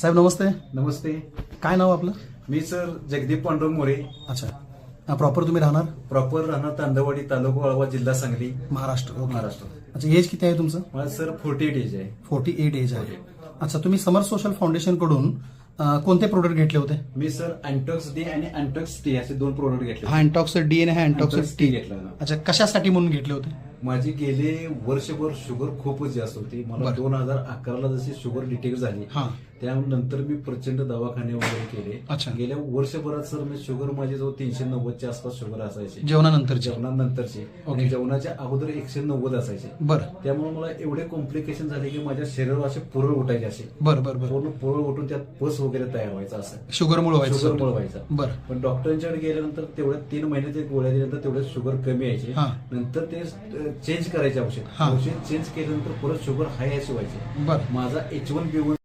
साहेब नमस्ते. नमस्ते. काय नाव आपलं? मी सर जगदीप पांडुरंग मोरे. अच्छा, प्रॉपर तुम्ही राहणार? प्रॉपर राहणार तांदवाडी, तालुका वाळवा, जिल्हा सांगली, महाराष्ट्र. ओके. महाराष्ट्र. अच्छा, एज किती आहे तुमचं? मला सर 48 एज आहे. 48 एज आहे. अच्छा, तुम्ही समर सोशल फाउंडेशन कडून कोणते प्रोडक्ट घेतले होते? मी सर अँटॉक्स डी आणि अँटॉक्स टी असे 2 प्रोडक्ट घेतले. हा अँटॉक्स डी आणि हा अँटॉक्स अँटॉक्स टी टी घेतला ना. अच्छा, कशासाठी म्हणून घेतले होते? माझी गेले वर्षभर शुगर खूपच जास्त होती. मला बरं. 2011ला जशी शुगर डिटेक्ट झाली हा. त्यानंतर मी प्रचंड दवाखाने वगैरे केले. अच्छा. गेल्या वर्षभरात सर मी शुगर माझी जवळ 390च्या आसपास शुगर असायची. जेवणानंतरचे? जेवणानंतरची ओके. आणि जेवणाच्या अगोदर 190 असायचे. बरं त्यामुळे मला एवढे कॉम्प्लिकेशन झाले की माझ्या शरीरावर असे पुरळ उठायचे, असे बरं बरं बरं. पूर्ण पुरळ उठून त्यात पस वगैरे तयार व्हायचा, असं शुगरमुळे व्हायचं? शुगरमुळे व्हायचा. बरं. पण डॉक्टरांच्याकडे गेल्यानंतर तेवढ्या 3 महिने ते गोळ्या दिल्यानंतर तेवढे शुगर कमी यायचे. हा. नंतर ते चेंज करायचे औषध. हा. औषध चेंज केल्यानंतर परत शुगर हाय असे व्हायचे. बरं माझा H1B1